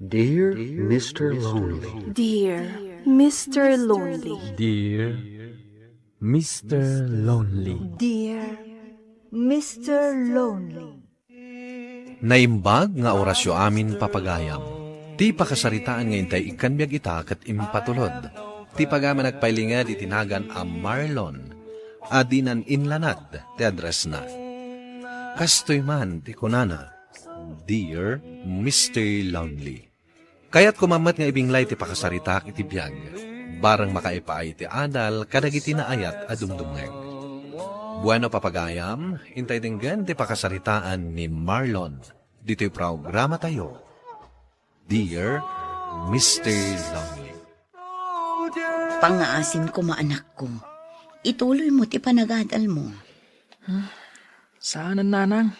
Dear Mr. Lonely, Dear Mr. Lonely. Dear Mr. Lonely. Dear Mr. Lonely. Naimbag nga orasyo amin papagayam. Ti pakasaritaan nga intay ikanbiag ita kat impatulod. Ti pagaman nagpailingad itinagan a Marlon. Adinan inlanad ti address na. Kastoy man ti kunana. Dear Mr. Lonely. Kaya't kumamat nga ibinglay ti pakasarita iti biyag. Barang makaipaay ti adal kadagiti na ayat a dumdumeng. Bueno papagayam, intay dinggan ti pakasaritaan ni Marlon. Dito'y programa tayo. Dear Mr. Lonely. Pangaasim ko maanak ko. Ituloy mo ti panagadal mo. Saanan, nanang?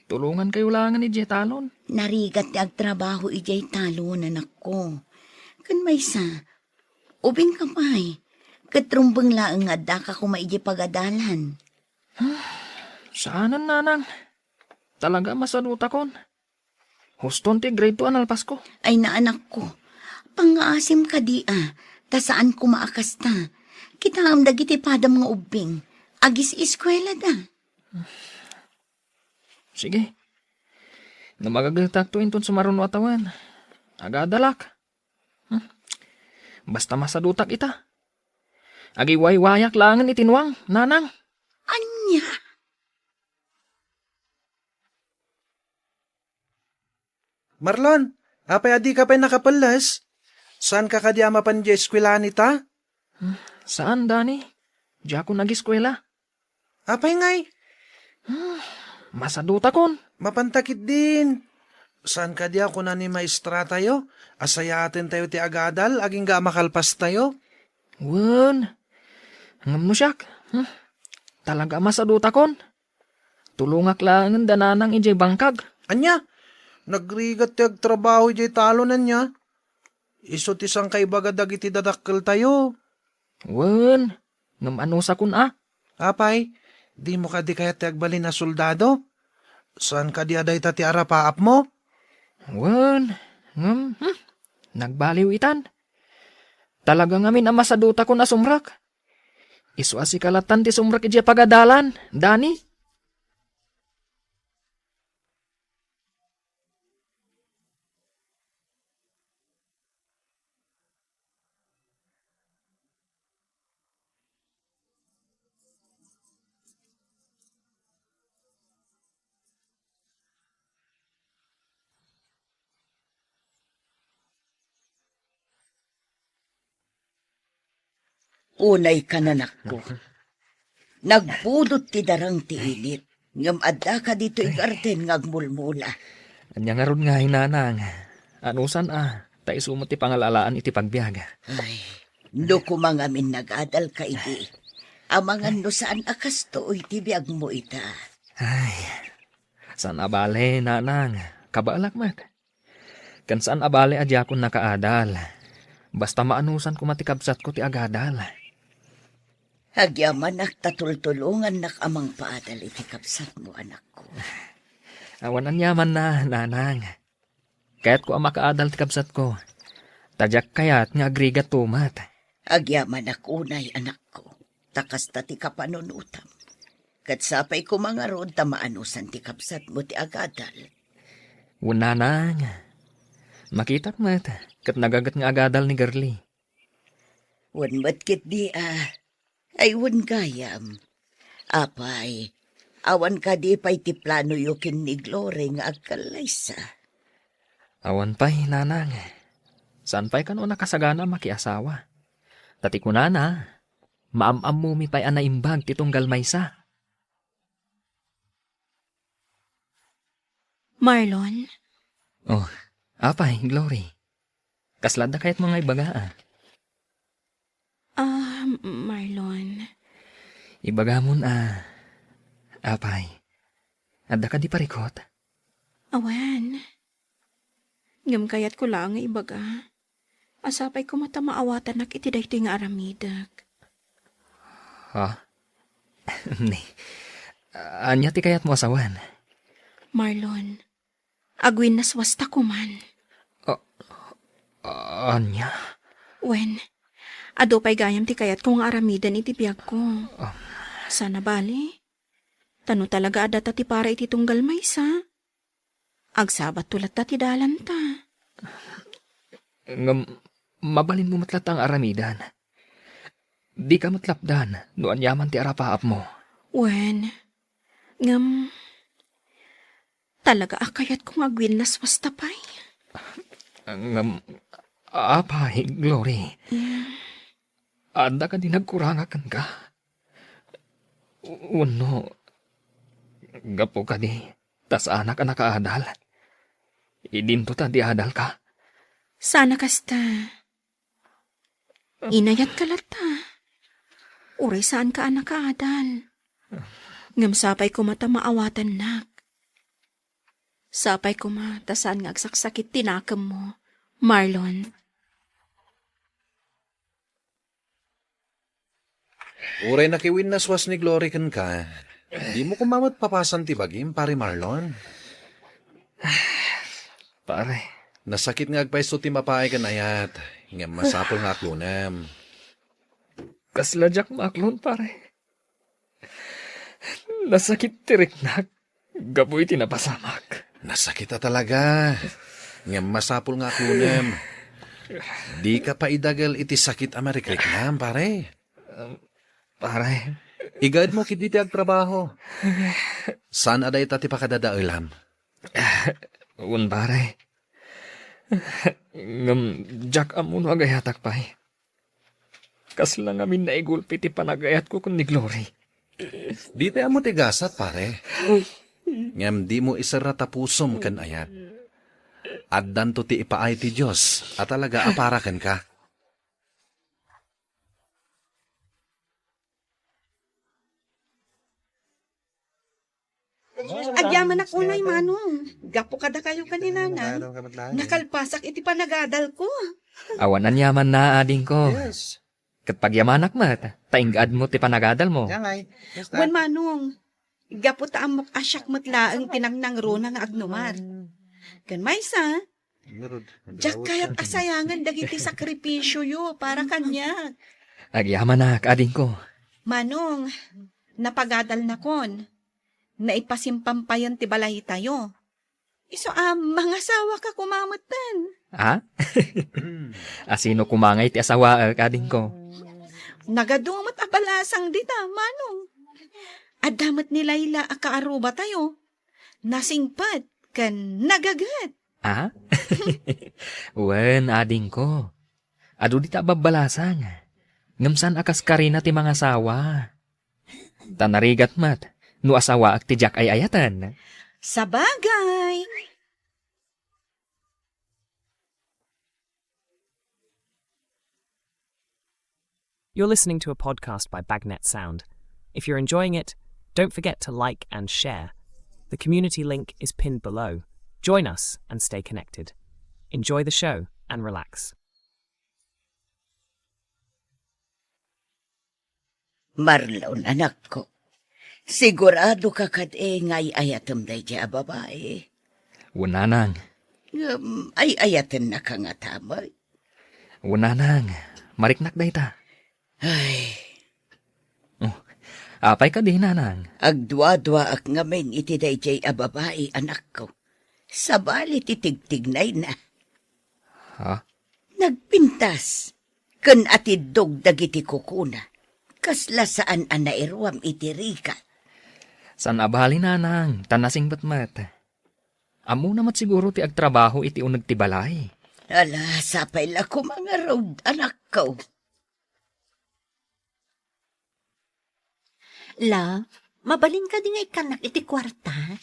Tulungan kayo langan ni Jetalon. Narigat ti agtrabaho ijay talo nanak ko. Kan may sa, ubing kamay. Katrumbang laang adda ka kuma ijay pagadalan. Saanan, nanang? Talaga masaluta kon. Huston ti grade 2 analpas ko. Ay naanak ko, pangaasim ka di ta saan ko maakas ta. Kita ang dagiti padam nga ubing. Agis eskwela da. Sige. Namagagaltak to inton sumaron watawan. Agadalak. Basta masadutak ita. Agiway-wayak langan itinwang, nanang. Anya? Marlon, apay adi ka pa'y nakapalas? Saan ka kadi amapan di eskwela nita? Saan, Dani? Di ako nag-eskwela. Apay ngay, Masaduta kon. mapantakit din. Saan ka di ako na ni maestra tayo? Asayatin tayo ti agadal, aging ga makalpas tayo. Wen. Ngam no siyak. Talaga masaduta kon. Tulungak langan dananang ijay bangkag. Anya, nagrigat ti agtrabaho di talonan niya. Iso ti sang kay bagadag iti dadakkel tayo. Wen. Ngam ano sa kun Apay, di mo ka di kaya ti agbalin na soldado? Saan ka di aday ti arapaap mo? Wen. Ngam. Nagbaliw itan. Talaga ngamin ang masaduta ko na sumrak. Isu asikalatan ti sumrak ijay pagadalan, Dani. Unay kananak ko. Nagbudot ti darang ti ilit. Ngam adda ka dito igarden ngagmulmula. Anya nga ron nga hinanang. Anusan ta isumot ti pangalalaan iti pagbiyaga. Ay, no kumangamin nagadal ka idi. Amangan no saan akas to iti biyag mo ita. Ay, saan abale, nanang? Kabaalak mat. Kan saan abale adya akong nakaadal. Basta maanusan ko matikabsat ko ti agadal. Agyaman nak tatultulungan nak amang paadal iti kapsat mo anak ko. Awan ang yaman na, nanang. Kaya't ko ang makaadal ti kabsat ko. Tadyak kayat nga agrigat tumat. Agyaman nak unay anak ko. Takas ta ti kapanunutam. Katsapay ko mga rod tamaanusan ti kapsat mo ti agadal. Unanang. Makitak mat. Kat nagagat nga agadal ni Garli. Wan matkit di ay wan gayam. Apay, awan ka di pa'y ti plano yukin ni Glory nga agkalaysa. Awan pa'y, nanang. Saan pa'y kano nakasagana makiasawa? Tati ko na, maam-am mo mi pa'y anaimbag titong galmaysa. Marlon, Oh, apay, Glory. Kaslada kahit mga ibaga Marlon. Ibaga mo apay. Adda ka di parikot? Awan. Ngam kayat ko lang nga ibaga. Asapay ko mata maawatan nak iti daytoy nga aramidak. Ha? Ni. Anya ti kayat mo asawan? Marlon, agwin nas wasta ko man. Oh, Anya? Wen, ado pa'y gayam ti kayat kong aramidan iti biyag ko. Sana bali. Tano talaga ada ti para iti tunggal maysa. Agsabat tulat ti dalan ta. Ngam, mabalin mo matlat ang aramidan. Di ka matlapdan, no anyaman ti arapaap mo. Wen, ngam, talaga akayat kong agwin laswas tapay. Ngam, apay, Glory. Anda ka di nagkurangakan ka. Uno, gapo ka di, tas anak kaadal. Idinto ta di adal ka. Sana kasta. Inayat ka lata. Uray saan ka anak kaadal. Ngam sapay ko mata maawatan nak. Sapay ko mata saan nga agsaksakit tinakam mo, Marlon. Uray nakiwin na swas ni Glory kan ka. Di mo kumamot papasan ti bagim, pare Marlon. Pare, Nasakit nga agpaisto ti mapaay kan ayat. Nga masapol nga aklunam. kasladyak maklon pare. Nasakit tiriknak. Gaboy tinapasamak. Nasakit ta talaga. Nga masapol nga aklunam. Di ka pa idagal iti sakit amerikrik nam, pare. Pare, Igad mo kiti ti agtrabaho. Saan aday ta ti pakadadailam? un pare. Ngam, jak amuno agayatak pay. Kasla ngamin na igulpi ti panagayat ko kun ni Glory. Di tayo mo tigasat, pare. Ngam di mo isara tapusom kan ayat. Addan to ti ipaay ti Diyos at talaga aparakan ka. Agyaman na kunay, Manong. Gapo kada kayo kaninanan. Nakalpasak iti panagadal ko. Awanan yaman na ading ko. Kat pagyamanak mat, tainggaad mo ti panagadal mo. Wan, Manong. Gapo ta amok asyak matlaang tinangnang rona nga agnumar. Kan maysa, jak kayat asayangan dagiti sakripisyo yo para kanya. Agyaman na ading ko. Manong, napagadal na kon. Naipasimpampayan ti balay tayo. Iso mga asawa ka kumamatan. Ha? Asino kumangay ti asawa ading ko. Nagadumot abalasang dita, Manong. Adamat ni Layla akaaruba tayo. Nasingpat kan nagagat. Ha? Wen, ading ko. Adu di ta babalasang. Ngamsan akas karina ti mga asawa. Tanarigat mat. No asawa ak ti jak ay ayatan. Sabagay. You're listening to a podcast by Bagnet Sound. If you're enjoying it, don't forget to like and share. The community link is pinned below. Join us and stay connected. Enjoy the show and relax. Marlon, anak ko. Sigurado ka ngay ayatam day di babae. Unanang. Ay ayatan na ka nga tamay. Unanang. Mariknak day ta. Ay, Apay ka din, nanang. agdwa-dwa ak ngamin iti day di babae, anak ko. Sabali titigtignay na. Ha? Nagpintas. Kan atidog dagiti kukuna. Kasla saan anairuam iti rika. San abali, nanang. Tanasing batmat. Amo namat siguro ti agtrabaho iti unag ti balay. Ala, sapay la ko mga road, anak ko. Love, mabalin ka din nga ikanak iti kwarta.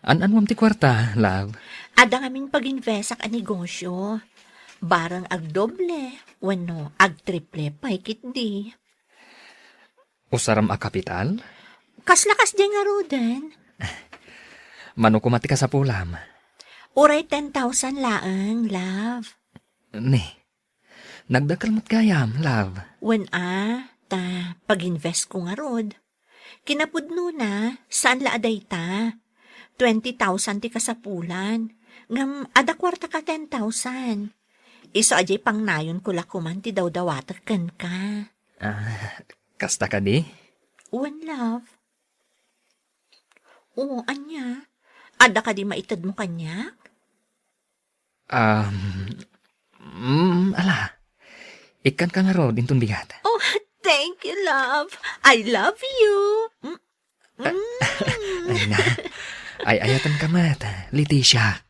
An-anwam ti kwarta, love. Ada ngamin pag-invest ang negosyo. Barang agdoble, wano, agtriple, paikit di. Usaram a kapital? Kaslakas di nga roden. Mano kumati ka sa pulam. Uray 10,000 laang, love. Ni, nagdakal mat gayam, love. Wen ta, pag-invest ko nga rod. Kinapudno na, saan laaday ta? 20,000 ti kasapulan. Ngam, ada kwarta ka 10,000. Iso ajay pang nayon ko lakuman ti daw-dawatakan ka. Kasta ka di? One love. Oo, anya. Ada ka di maitad mo kanya? Ala. Ikan ka nga ro, dintong bigat. Oh, thank you, love. I love you. Ay na. Ay ayatan ka mat, Leticia.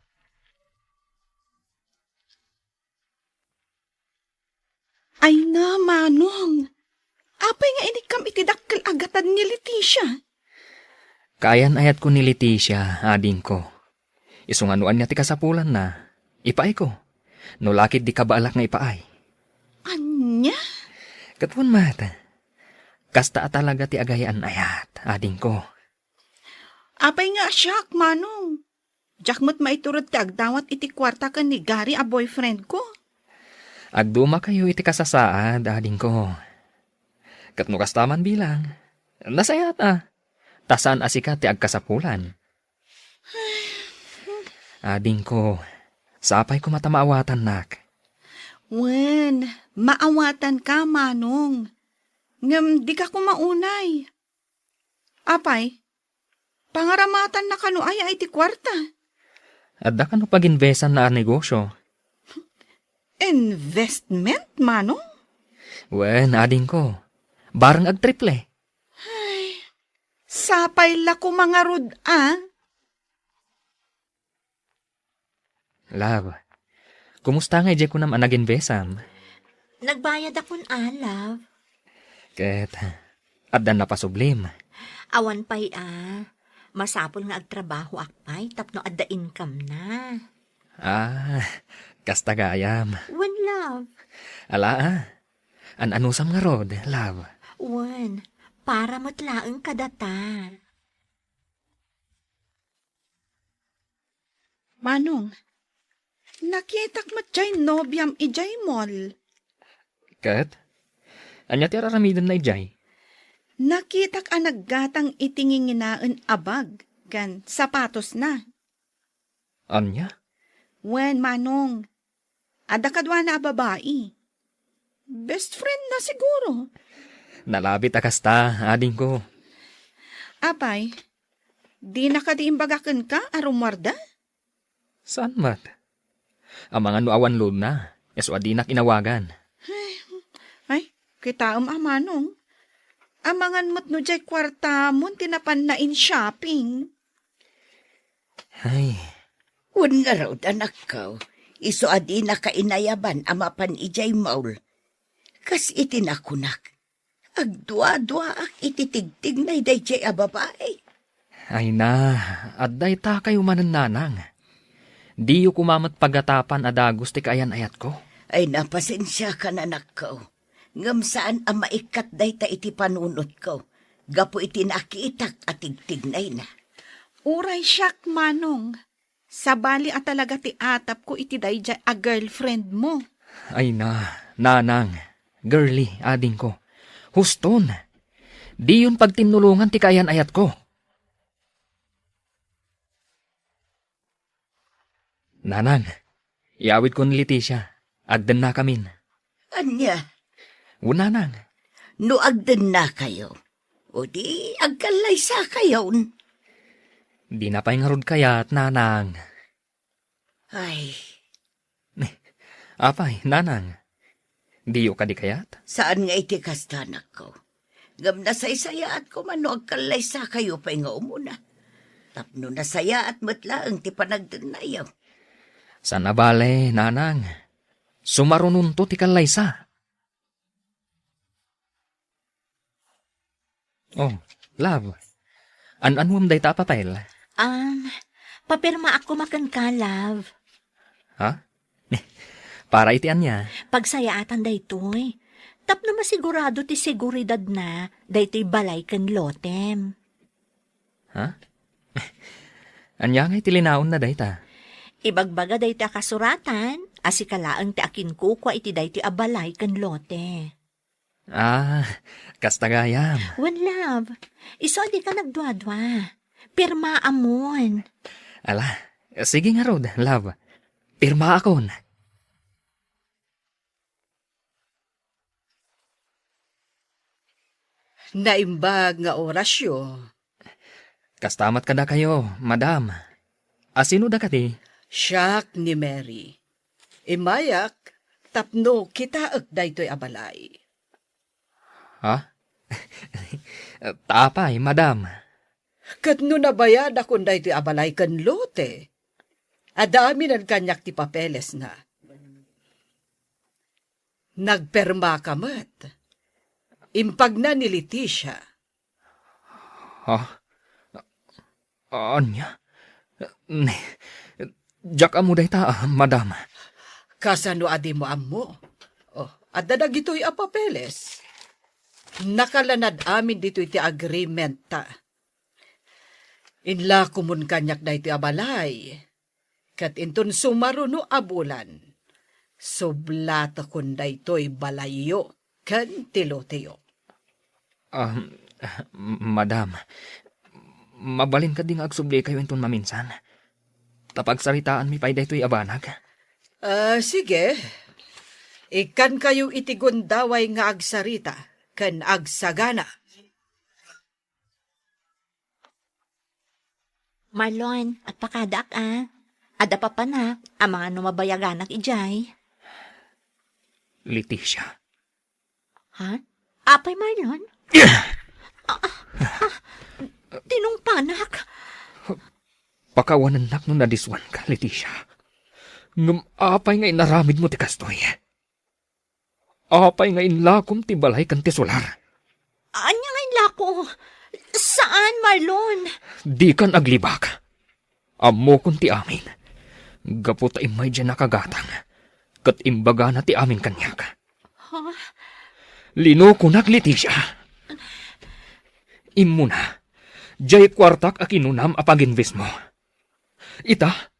Ay na, Manong. Apay nga inikam itidakkel agatan ni Leticia. Kayan ayat ko ni Leticia, ading ko. Isunganuan niya ti kasapulan na. Ipaay ko. No lakit di kabaalak nga ipaay. Anya? Katwan mat. Kasta talaga ti agayaan ayat, ading ko. Apay nga siyak, Manong. Jakmot maiturod ti agdawat iti kwarta ka ni Gary a boyfriend ko. Agduma kayo iti kasasaad, ading ko. Katno kastaman bilang. Nasayat Tasan asika ti agkasapulan. Ading ko, sapay ko matamaawatan nak. Wen, maawatan ka, Manong. Ngam, di ka kumaunay. Apay, pangaramatan na kano ay ti kwarta. Adda ka no pag-investan na negosyo. Investment, Manong? Wen, ading ko. Barang agtriple. Sapay la ko mga rod, Love, kumusta nga ije ko naman nag-invesam? Nagbayad akong love. Ket, adda na pasublim. Awan pa'y masapol nga agtrabaho akpay tapno adda income na. Kasta gayam. One love. Ala anusam nga rod, love. One, para matlaang kadata. Manong, nakitak mat jay nobyam ijay mall. Ket, anya ti araramidan na ijay? Nakitak ang naggatang itinginginaan abag, kan sapatos na. Anya? Wen, Manong, ada kadwa na babae. Best friend na siguro. Nalabit akasta, ading ko. Apay, di nakadiimbagakan ka, arumarda? Saan mat? Ang mga nuawan load na, eswa di na kinawagan. Ay, kita Manong. Amangan mo't no jay kwarta mo, tinapan na in shopping. Ay, Un nga raw, anak ko. Iso adi na kainayaban amapan ijay maul. Kas itinakunak. Agdua-dua ak ititigtig na iday jay ababae. ay na, adday ta kayo manananang. Di yu kumamat pagatapan adagos ti kayan ayat ko. Ay napasensya ka na, anak ko. Ngam saan ang maikat day ta iti panunot ko. Gapo iti nakiitak at tigtignay na. Uray siyak, Manong. Sabali at talaga ti atap ko iti dayjay a girlfriend mo. Ay na, nanang, girly, ading ko. Huston, di yun pagtinulungan ti kayan ayat ko. Nanang, iawit ko ni Leticia. Agdan na kamin. Anya, Nanang, no agdan na kayo. O di agkalay sa kayo. di na pa'y ngarod kayat, nanang. Ay, Apay, nanang, di yu ka di kayat? saan nga iti kastanak ko? Ngam nasaysayaat ko man no agkalay sa kayo pa'y nga umuna. Tapno nasayaat matlaang ti panagdanayaw. Sana bale, nanang. Sumarunun to ti kalaysa. Oh, love. An-anwam day ta papel. Papirma ako makan ka, love. Ha? Para itian niya. Pagsayaatan daytoy. Tapno masigurado ti seguridad na daytoy balay ken lotem. Ha? Anya nga itilinaon na day ta. Ibagbaga dayta kasuratan, asikalaang ti akin kukwa iti dayti abalay ken lote. Kastagayam. One love, iso di ka nagdwadwa. Pirma amon. Ala, sige nga rod, love. Pirma akon. Naimbag nga orasyo. Kastamat kada kayo, madam. Asino da kati? Siyak ni Mary. Imayak, tapno kita daytoy abalay. Ha? Tapay, madam. Kat no nabayad akong daytoy abalay kan lote. Adami ng kanyak ti papeles na. Nagperma kamat. Impag na ni Leticia. Ha? Anya? Diyak amo day ta, madam. Kasano adi mo amo? Oh, at dadag ito'y papeles. Nakalanad amin dito iti agreement ta. Inla kumun kanyak da iti abalay. Kat inton sumaruno abulan. Sublata kun da ito'y balayo kan tiloteyo. Madam, mabalin ka ding agsubli kayo inton maminsan. Tapag saritaan mi pay daytoy abanag. Sige. Ikan kayo itigundaway nga agsarita, kan agsagana. Marlon, at pakadak Ada pa panak, ang mga numabayaganak ijay. Leticia. Ha? Apay Marlon? Tinong panak. Pakawanan nak no nadiswan ka, Leticia. Ngam apay nga inaramid mo ti kastoy. Apay nga inlakom ti balay kan ti solar. Anya nga lako? Saan, Marlon? Di kan aglibak. Amo kun ti amin. Gapo ta imay dyan nakagatang. Kat imbaga na ti amin kanyak. Ha? Lino ko nak, Leticia. Imuna. Jay kwartak a kinunam apag-invest mo. Ita,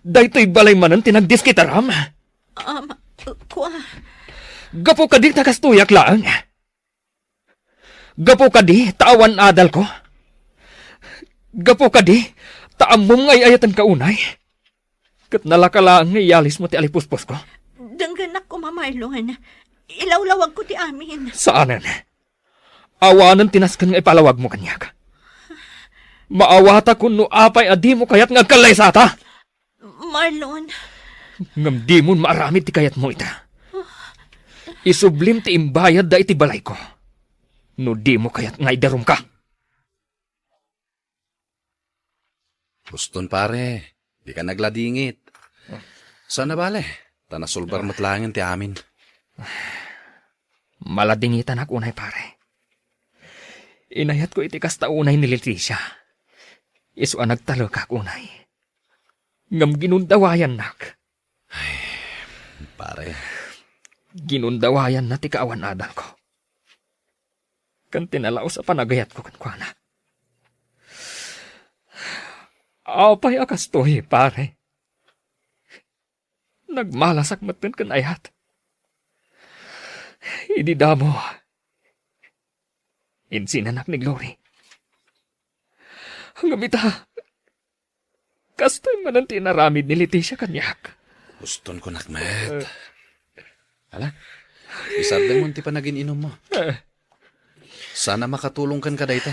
daytoy balay manan tinagdiskitaram. Kwa? Gapo ka di takastuyak laang. Gapo ka di tawan adal ko. Gapo ka di taamom ngay ayatan kaunay. Kat nalakalaang ngay yalis mo ti alipuspos ko. Dangganak ko, Marlon. Ilawlawag ko ti amin. Saanan? Awanan tinaskan nga ipalawag mo kanyak. Maawata kun no apay adi mo kayat nga kalay sa ata. Marlon. Ngam di mo maaramid ti kayat mo ita. Isublim ti imbayad da iti balay ko. No di mo kayat nga idarum ka. Guston pare, di ka nagladingit. Sana bale, tanasulbar matlangin ti amin. Maladingitan ako unay pare. Inayat ko iti kasta unay ni Leticia. Isu ang nagtalo ka unay. Ngam ginundawayan nak. Ay, pare. Ginundawayan na ti kaawan adal ko. Kan tinalaw sa panagayat ko kankwana. Apay akastoy, pare. Nagmalasak matin kan ayat. Hindi damo. Insinanak ni Glory. Hanggang ita, kastoy man ang tinaramid ni Leticia kanyak. Guston ko nakmet. Hala, isardang mo ti panagin inom mo. Sana makatulong kan ka dayta.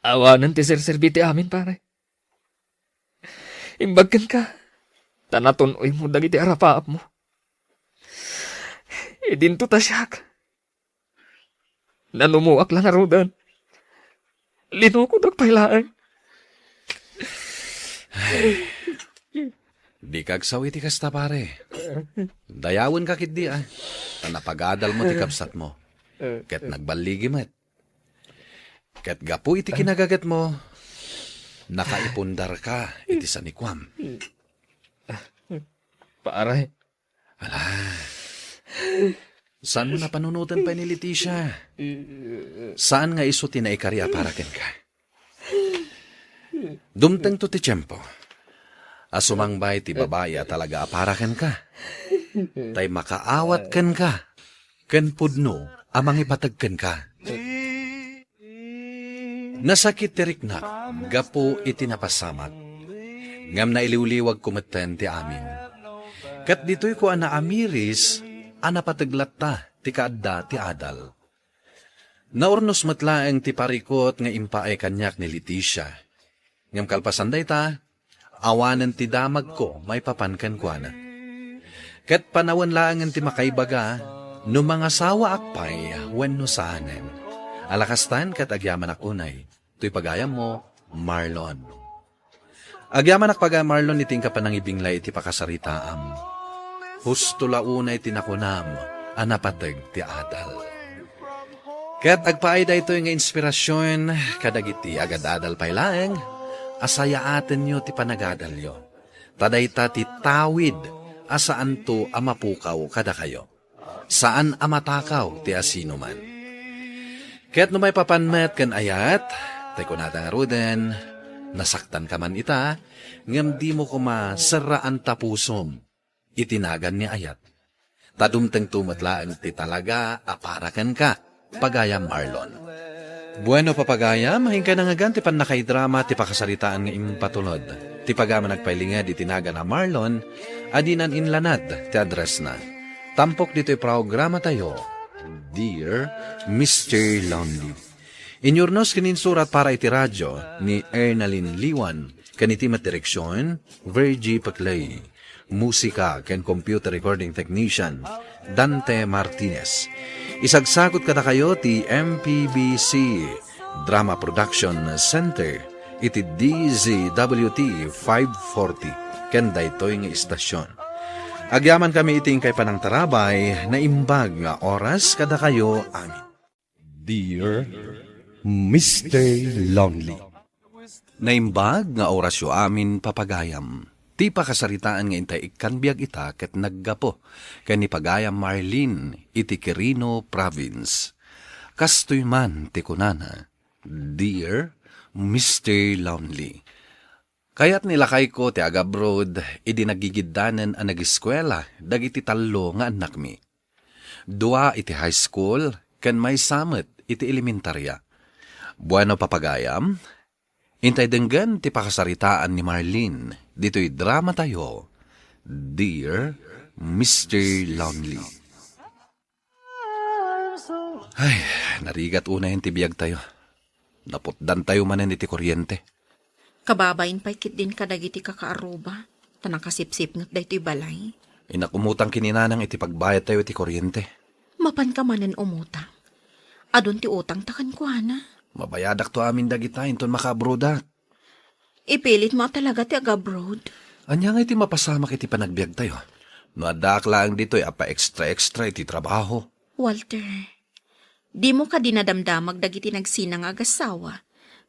Awanan ti sirsirbiti amin, pare. Imbagkan ka. Tanatunoy mo dagiti arapaap mo. Idinto ta siyak. Nanumuak lang arudan. Linukod ang pailaan. Di kagsawi ti kasta pare. Dayawan ka kit di Tanapagadal mo ti kapsat mo. Ket nagbaligi met. Ket gapu iti kinagagat mo. Nakaipundar ka iti sanikwam. Pare. Ala. Saan mo napanunutan pa ni Leticia? Saan nga iso tinaikarya para ken ka? Dumteng to ti tiyempo. Asumangbay ti babaya talaga para ken ka. Tay makaawat ken ka. Ken pudno amang ipatagken ka. Nasakit ti riknak, gapo iti napasamak. Ngam na iliwliwag kumaten ti amin. Kat dito'y ko ana amiris, ana pataglat ta, ti kaadda ti adal. Naurnos matlaeng ti parikot nga impaay kanyak ni Leticia. Ngam kalpasan day ta, awanan ti damag ko may papankan kwa na. Kat panawan laangan ti makaibaga, no mga sawa akpay wenno saanen. Alakastan kat agyaman akunay, tuy pagayam mo, Marlon. Agyaman akpaga Marlon iting kapanangibinglay ti pakasaritaam. Husto launay tinakunam, anapateg ti adal. Kat agpaay da ito nga inspirasyon, kadagiti agad-adal pay laeng, asaya atin nyo ti panagadal yo. Taday ta ti tawid, asaan to amapukaw kada kayo. Saan amatakaw ti asino man. Kat no may papanmet kan ayat, tay kunatang aruden, nasaktan ka man ita, ngam di mo kumasaraan tapusom, itinagan ni ayat. Tadumteng tumatlaan ti talaga, aparakan ka. Pagayam Marlon. Bueno papagayam, hingka na nga gan ti panakaidrama ti pakasaritaan nga impatulod. Ti pagama nagpailinga di tinaga na Marlon, adinan inlanad ti address na. Tampok dito'y programa tayo, Dear Mr. Lonely. Inyurnos kininsurat para iti radyo ni Ernalyn Liwan, kaniti direksyon, Virgie Paclay. Musika ken computer recording technician, Dante Martinez. Isagsakot kada kayo ti MPBC Drama Production Center iti DZWT 540 ken daytoy nga istasyon. Agyaman kami iting kay panang tarabay na imbag nga oras kada kayo amin. Dear Mr. Lonely. Naimbag nga orasyo amin papagayam. Ti pakasaritaan nga intay ikanbiag ita ket naggapo ken ni pagayam Marlene iti Quirino Province. Kastoy man ti kunana, Dear Mr. Lonely. Kaya't nilakay ko ti agabroad idi nagigiddanen a nagiskwela dagiti tallo nga anak mi. Dua iti high school ken may samet iti elementarya. Bueno papagayam, intay denggan ti pakasaritaan ni Marlene. Dito'y drama tayo, Dear Mr. Lonely. Ay, narigat una yung tibiyag tayo. Naputdan tayo manan iti kuryente. Kababain pa'y kit din kadagiti kakaaruba. Tanang kasipsip ngat da ito'y balay. Inakumutang kininanang iti pagbayad tayo iti kuryente. Mapan ka manan umutang. Adon ti utang takan ko na. Mabayadak to amin dagita, inton makabrodak. Ipilit mo talaga ti agabroad. Anya nga iti mapasamak iti panagbiag tayo. No adak lang dito'y apa extra iti trabaho. Walter, di mo ka dinadamdamag dagiti nagsinang agasawa.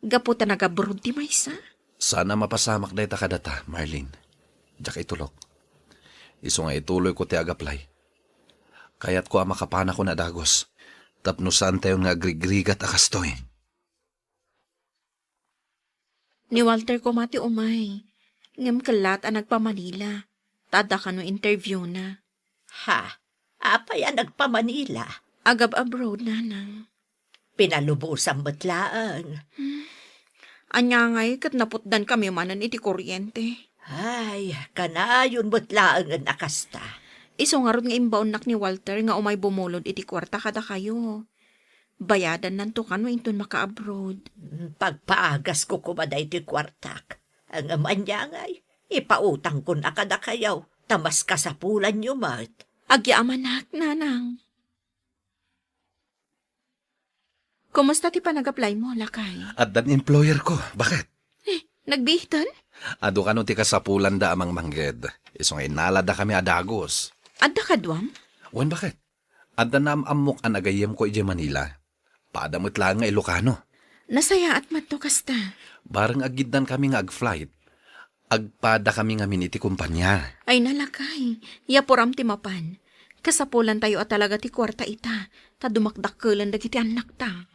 Gaputa nagabroad ti maysa. Sana mapasamak da ita kadata, Marlene. Diyak itulok. Iso nga ituloy ko ti agaplay. Kaya't ko amakapana ko na dagos. Tapnusan tayo nga agrigrigat akastoy. Ni Walter ko mati umay. Ngam kalat ang nagpa-Manila. Tada ka no interview na. Ha? Apa yan nagpa-Manila? Agab abroad na nang. Pinalubusang batlaan. Anya ngay kat naputdan kami manan iti kuryente. Ay, kanayon batlaan ang nakasta. Iso nga ron nga imbaon nak ni Walter nga umay bumulod iti kwarta kada kayo. Bayadan nanto kano inton maka-abroad. Pagpaagas ko kumaday ti kwartak. Ang amanya ngay, ipautang ko na kada kayaw. Tamas kasapulan nyo, Mart. Agyamanak, nanang. Kumusta ti panag-apply mo, lakay? At dan employer ko, bakit? Nagbihitan? Ado ka no ti kasapulan da amang mangged. Iso nga inalada kami adagos. Adda ka duam? Wan bakit? Adda na amok an agayem ko ije Manila. Padamot lang nga Ilocano. Nasaya at matno kasta. Barang agiddan kami nga ag-flight. Agpada kami nga miniti kumpanya. Ay nalakay, yapuram ti mapan. Kasapulan tayo at talaga ti kwarta ita. Ta dumakdakkelan dagiti anak ta.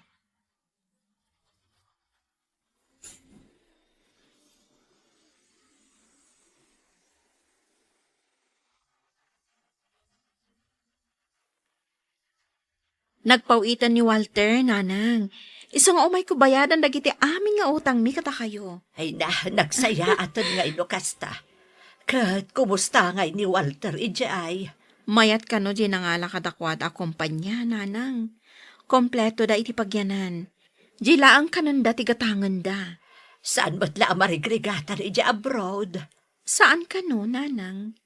Nagpawitan ni Walter, nanang. Iso nga umay ko bayadan dagiti amin nga utang mi kata kayo. Ay na, nagsaya aton nga inokasta. Kat, kumusta nga ni Walter ije ay? Mayat ka no di nangala kadakwad a kumpanya, nanang. Kompleto da iti pagyanan. Jila ang kananda tigatangan da. Saan ba't la marigrigatan iti abroad? Saan ka no, nanang?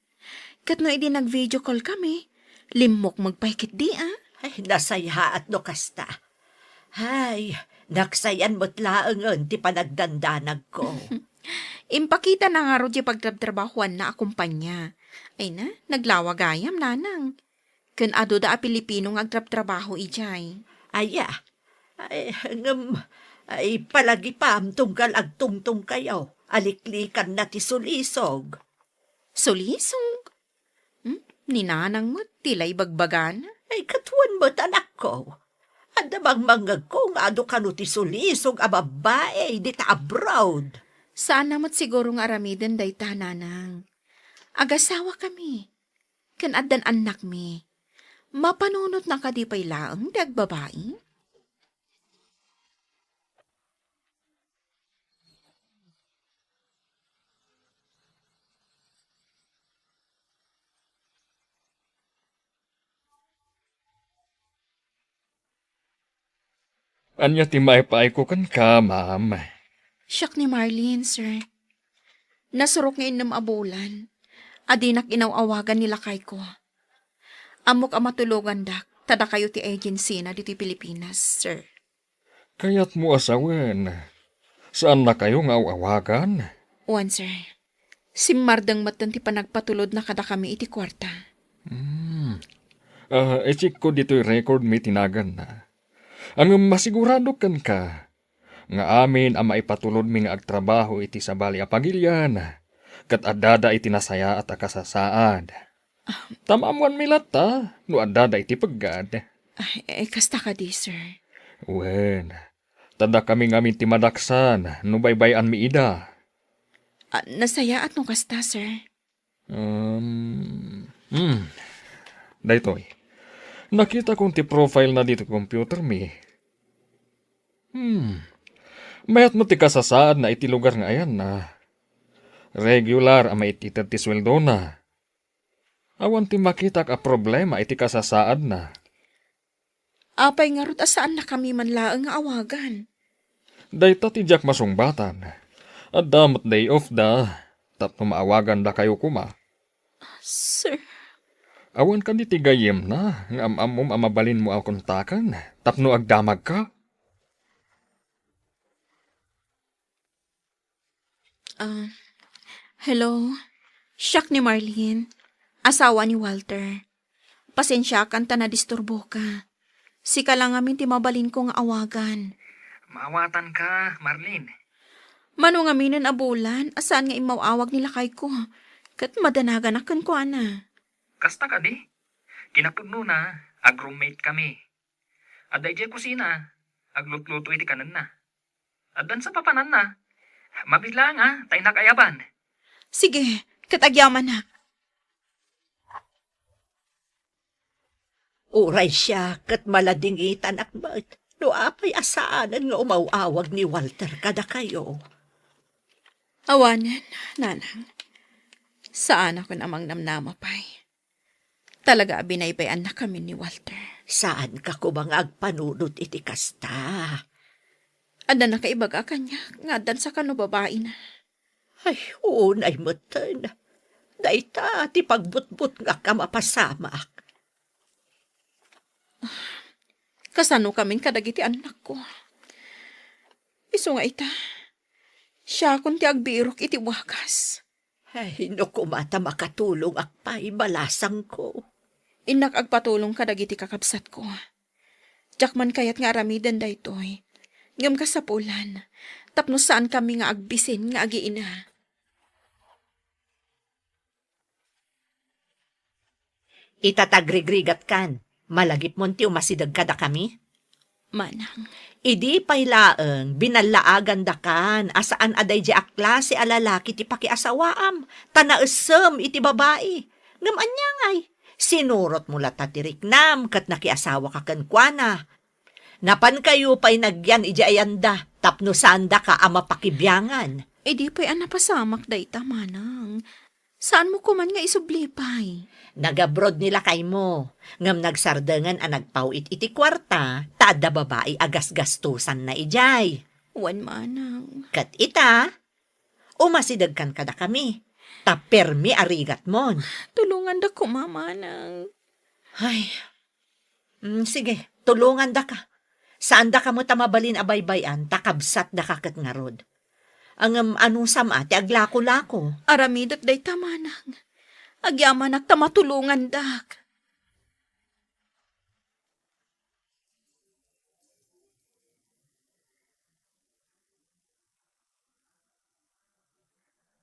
Kat no, idi nag-video call kami. Limok magpaikit di, ah? Ay, nasaya at no kasta. Ay, naksayan mo't laangan ti panagdandanag ko. Impakita na nga ro di pagtrabahuan na akumpanya. Ay na, naglawagayam, nanang. Kun ado da a Pilipino nga agtrabaho ijay. Aya, ay palagi pa tunggal agtungtung kayo. Aliklikan na ti sulisog. Sulisog? Ninanang mo, tilay bagbagan? Ay katuan mo't anak ko. Andamang mangag ko nga ado kanu ti sulisog a babae di ta abroad. Saan namat siguro nga aramiden day ta, nanang. Agasawa kami. Kan addan anak mi. Mapanunot na kadipay laang dag babae? Anya ti maipay ko kan ka, ma'am. Siyak ni Marlene, sir. Nasurok ngayon ng abulan. Adinak inawawagan nila kay ko. Amok ang matulugan dak, tada kayo ti agency na dito Pilipinas, sir. Kaya't mo asawen. Saan na kayo nga awagan? One, sir. Si Mardang matan ti panagpatulod na kada kami iti kwarta. I-check ko dito'y record may tinagan na. Ang masigurado kan ka, nga amin ang maipatulod mi nga agtrabaho iti sa bali a pagilyan, kat adada iti nasaya at akasasaad. Tamamuan mi lata, no adada iti paggad. Kasta ka di, sir. Wen, tada kami ngamin ti madaksan, no baybayan mi ida. Nasaya at no kasta, sir. Daytoy, nakita kong ti profile na dito computer mi. Mayat mo ti kasasaad na iti lugar nga ayan na. Regular ang maititad ti sweldo na. Awan ti makita ka problema iti kasasaad na. Apay nga rot asaan na kami manlaang nga awagan. Dayta ti jak masungbatan. At damot day off da. Tapno maawagan da kayo kuma. Sir. Awan ka di ti gayem na. Nga amamom amabalin mo ang kontakan. Tapno agdamag ka. Hello? Siyak ni Marlene. Asawa ni Walter. Pasensya kanta na disturbo ka. Sika lang amin ti mabalin kong awagan. Maawatan ka, Marlene. Mano nga minan abulan, asaan nga imawawag nila kay ko. Kat madanagan akan ko, ana. Kasta ka di. Kinapudno na, ag-roommate kami. Aday jay kusina, aglutluto iti kanan na. Adan sa papanan na. Mabigla nga, tayo nakayaban. Sige, katagyaman na. Uray siya, kat maladingitan akmat. No apay asaanan nga umawawag ni Walter kada kayo. Awanan, nanang. Saan ako namang namnamapay? Talaga binaybayan na kami ni Walter. Saan ka ko bang agpanunod iti kasta? Ada na kaibaga kanya, nga dan sa kano babae na. Ay, unay mutan. Dayta, ti pagbutbut nga ka mapasamak. Kasano kamin kadagiti anak ko. Iso nga ita, siya kun ti agbirok iti wakas. Ay, no kumata makatulong akpay balasang ko. Inak agpatulong kadagiti kakabsat ko. Jakman kayat nga aramidan daytoy. Ngam kasapulan, tapno saan kami nga agbisin nga agiina. Itatagregrigat kan, malagip mo ti umasidag kada kami? Manang. Idi paylaeng, binalaagan da kan, asaan aday di klase a lalaki ti pakiasawaam, tanaesem iti babae. Ngam anya ngay, sinurot mo lata ti riknam, kat nakiasawa ka kankwana. Napan kayo pa'y nagyan iji ayanda, tapno sanda ka ama pakibyangan. Di pa'y anapasamak dayta, manang. Saan mo kuman nga isublipay? Nagabrod nila kay mo. Ngam nagsardangan ang nagpawit iti kwarta, tada babae agas gastusan na ijay. Wan manang. Kat ita, umasidagkan kada kami. Tapermi arigat mon. Tulungan da ko, mamanang. Ay, sige, tulungan da ka. Saan da ka mo tamabalin abaybayan, takabsat da ka kat ngarod. Ang anong sama, ti aglako-lako. Aramidot day tamanang. Agyaman ak tamatulungan dak.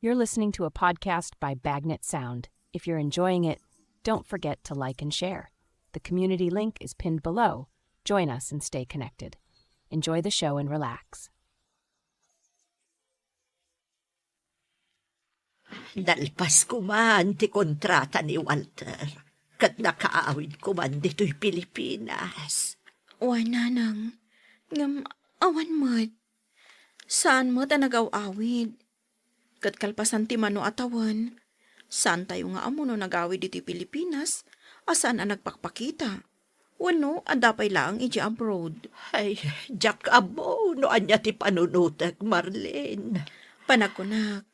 You're listening to a podcast by Bagnet Sound. If you're enjoying it, don't forget to like and share. The community link is pinned below. Join us and stay connected. Enjoy the show and relax. Nalpas ko man ti kontrata ni Walter. Kat nakaawid ko man dito'y Pilipinas. Wan nanang. Ngam awan mo't. Saan mo ta nagaw-awid? Kat kalpasan ti mano atawan. Saan tayo nga amo no nagawid dito'y Pilipinas? Asaan ang nagpakpakita? Wano, adapay lang iti abroad. Ay, Jack abo, no anya ti panunutek, Marlene. Panagkunak,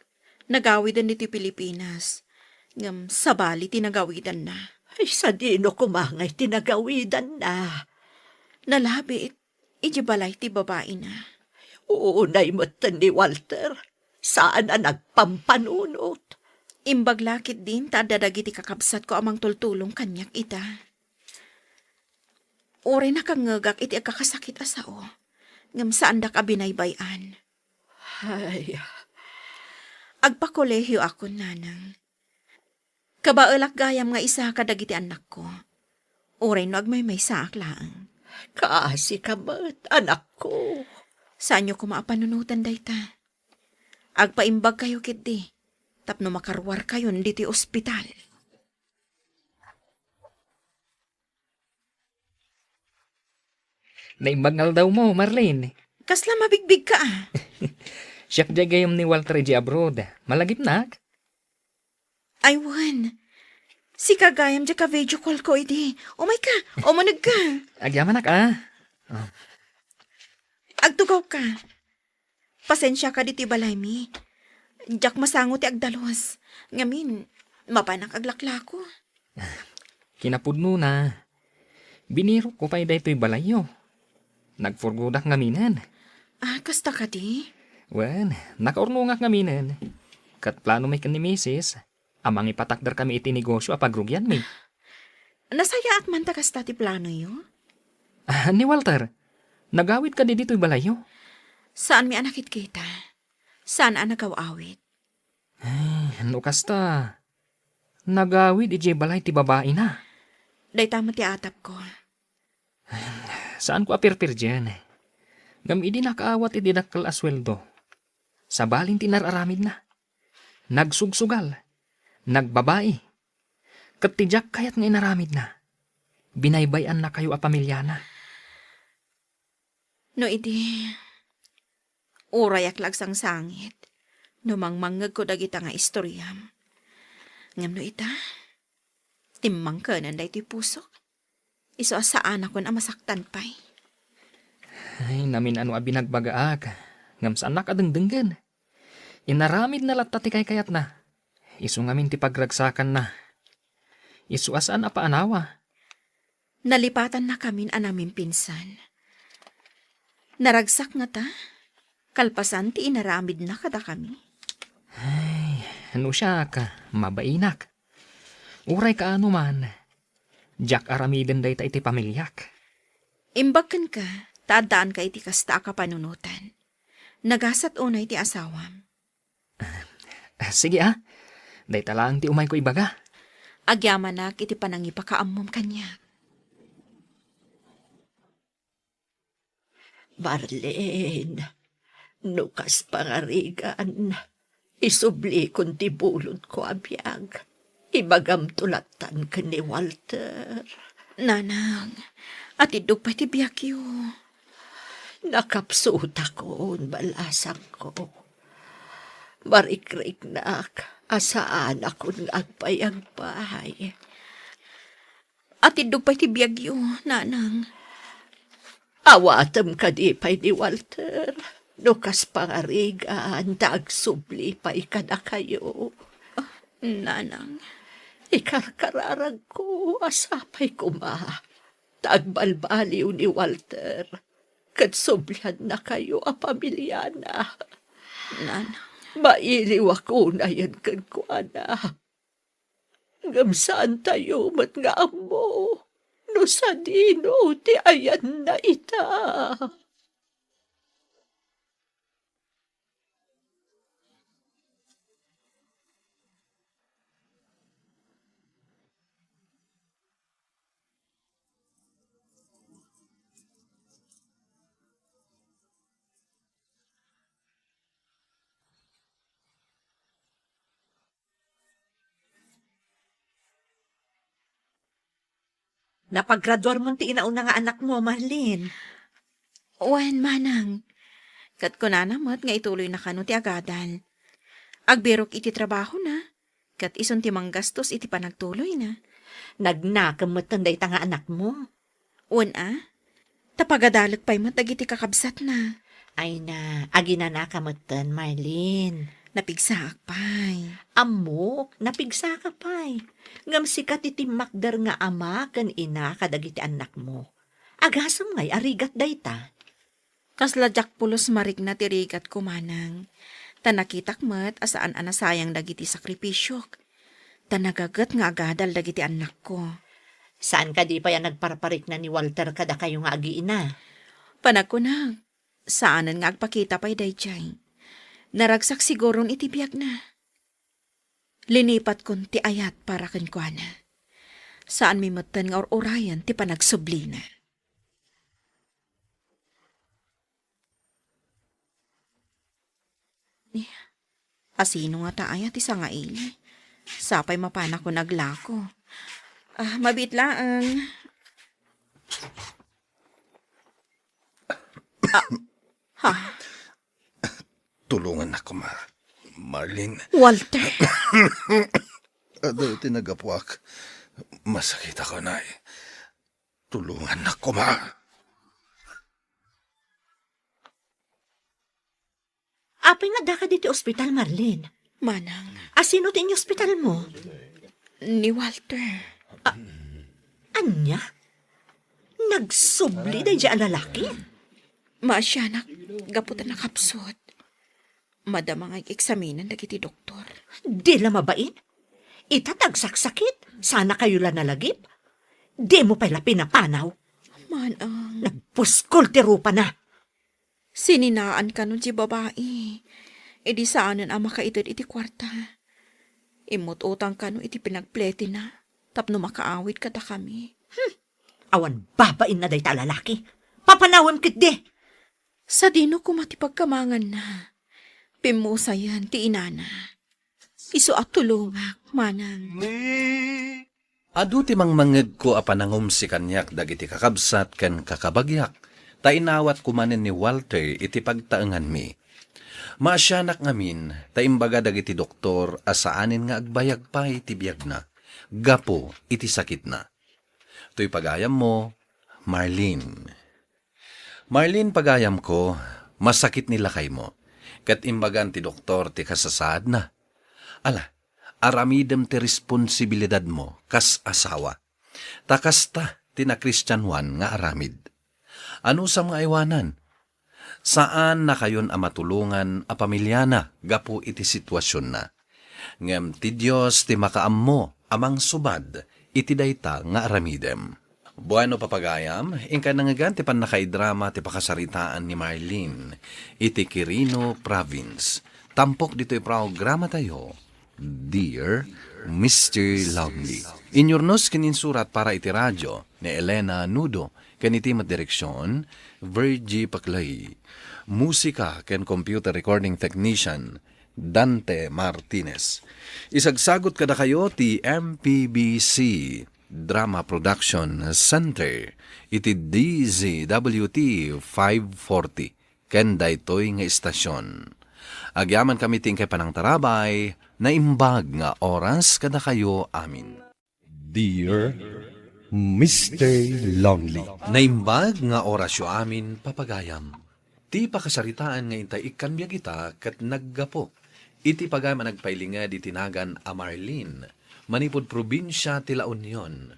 nagawidan dito'y Pilipinas. Ngam sabali tinagawidan na. Ay, sa dino kumangay tinagawidan na. Nalabi iti balay ti babae na. Uunay matan ni Walter. Saan na nagpampanunot? Imbaglakit din tadadagi ti kakabsat ko amang tultulong kanyak ita. Uri na kangagak iti agkakasakit asao. Ngam saan da ka binaybayan. Ay, Agpakolehyo ako, nanang. Kabaelak gayam nga isa kadagiti anak ko. Uray no agmay saak laang. kaasi ka ba't, anak ko? Saan nyo kumaapanunutan dayta? Agpaimbag kayo kiti. Tapno makarwar kayo diti ospital. Naimbagal daw mo, Marlene. Kasla mabigbig ka ah. Siya gayam ni Walter G. abroad. Malagip nak. Ay, wan. Si kagayam dya ka video call ko iti. Umay ka, umanag ka. Agyaman nak ah. Agtugaw ka. Pasensya ka diti balay mi. Diyak masango ti agdalos. Ngamin, mapanak aglaklako. Kinapudno na. Biniro ko pa daytoy balayo. Nagfurgudak ngaminan. Ah, kasta ka di? Wen, nakaurnungak ngaminan. Kat plano may ni misis. Amang ipatakdar kami iti negosyo apagrugyan mi. Nasaya at man kasta ti plano yo? Ni Walter, nagawid ka di dito'y balayo. Saan mi anakit kita? Saan ang nagaw-awit? Ano kasta? Nagawid iti balay ti babae na. Day tama ti atap ko. Saan ko apirpir dyan? Ngam idi nakaawat iti dakkel asweldo. Sa balin tinararamid na. Nagsugsugal. Nagbabae. Katidyak kayat nga inaramid na. Binaybayan na kayo a pamilyana. No idi, urayak lagsang sangit. No mangmangag ko dagita nga istoryam. Ngam no ita, timmang ka nanday ti pusok. Iso asaan ako na masaktan pa'y. Ay, namin ano a binagbagaak. Ngam saan nakadengdenggan. Inaramid na latta ti kayat na. Isu ngamin ti pagragsakan na. Isu asaan a paanawa. Nalipatan na kamin anamin pinsan. Naragsak nga ta. Kalpasan ti inaramid na kada kami. Ay, ano siya ka? Mabainak. Uray ka ano man. Jack aramiden day ta iti pamilyak. Imbagkan ka, tadaan ka iti kasta ka panunutan. Nagasat unay ti asawam. Sige ah. Day talang ti umay ko ibaga. Agyamanak iti panangipakaamom kanya. Marlene, nukas pangarigan, isubli kun ti bulod ko abiyag. Ibagam tulatan ka ni Walter. Nanang, at idog pa ti biyakyo. Nakapsuta ko, balasang ko. Marikrik nak, Asaan ako ng agpay-agpay. At idog pa'y ti biyagyo, nanang. Awatam ka di pa'y ni Walter. Nukas pangarigan, tagsubli pa'y kada kayo. Nanang. Ikarkararag ko, asapay kuma. Tagbalbaliw ni Walter. Katsublan na kayo a pamilya na. Nanang. Mailiw ako na yan kan kuana. Ngamsaan tayo mat nga amo. No sa dino, ti ayan na ita. Napaggraduar mo ti inauna nga anak mo, Marlene. Wen, manang. Kat ko na namat nga ituloy na kano ti agadal. Agbirok iti trabaho na. Kat ison ti manggastos iti panagtuloy na. Nagnakamutan day ta nga anak mo. Tapagadalag pa'y matag iti kakabsat na. Ay na, agi na nakamutan, Marlene. Napigsaak pa'y. Amok, napigsa ka pa'y. Ngam sikat iti makdar nga ama kan ina kadagiti anak mo. Agasam ngay, arigat dayta. Kasladyak pulos marig na tirigat kumanang. Tanakitak met asaan anasayang dagiti sakripisyok. Tanagagat nga agadal dagiti anak ko. Saan ka di pa yan nagparparik na ni Walter kada kayo nga agi ina? Panagkunang, saanan nga agpakita pa'y dayjay. Naragsak siguron itibiyag na. Linipat kon ti ayat para kenkwana. Saan mi matan nga orayan ti panagsubli na. Asino nga ta ayat isa nga ili. Sapay mapana ko naglako. Mabit lang. Tulungan ako, Marlene. Walter! Ado tinagapuak. Masakit ako na eh. Tulungan ako, Apay nga da ka diti ospital, Marlene. Manang. Asino ti ospital mo? Ni Walter. Anya? Nagsubli day di lalaki? Maasyanak, gaputan na kapsot. Madama nga eksaminan dagiti doktor. Di la mabain? Itatagsaksakit? Sana kayo la nalagip? Di mo pala pinapanaw? Manang. Nagpuskol ti rupa na. Sininaan ka nun si babae. E di saanan ang makaitid iti kwarta. Imot utang ka nun iti pinagplete na. Tapno makaawit ka da kami. Awan babain na day ta lalaki. Papanawam kit di. Sa dino ko matipagkamangan na. Pimusayan ti inana. Iso at tulungak, manang. Adu ti mangmanged ko a panangum si kanyak dagiti kakabsat ken kakabagyak. Tainawat kumanen ni Walter iti pagtaengan mi. Maasyanak ngamin, taimbaga dagiti doktor asaanin nga agbayag pa iti biyag na. Gapo iti sakit na. To'y pagayam mo, Marlene. Marlene, pagayam ko, masakit nila kay mo. Kat imbagan ti doktor ti kasasaad na. Ala, aramidem ti responsibilidad mo kas asawa. Takasta ti na Christian Juan nga aramid. Ano sa mga iwanan? Saan na kayon a matulungan a pamilyana gapu iti sitwasyon na? Ngem ti Diyos ti makaammo amang subad iti dayta nga aramidem. Bueno papagayam, ingka nangagan ti pan nakaidrama ti pakasaritaan ni Marlene iti Quirino Province. Tampok dito'y programa tayo, Dear Mr. Lovely. Inyornos kininsurat para iti radyo ni Elena Nudo, kaniti direksyon, Virgie Paclay. Musika ken computer recording technician, Dante Martinez. Isagsagot kada kayo ti MPBC Drama Production Center iti DZWT 540 ken daytoy nga istasyon. Agyaman kami tingkay panang tarabay, Naimbag nga oras kada kayo amin. Dear Mr. Lonely. Naimbag nga orasyo amin papagayam. Ti pakasaritaan nga intay ikanbiyag ita kat naggapo. Iti pagayam nagpailinga di tinagan a Marlene. Manipod probinsya ti La Union.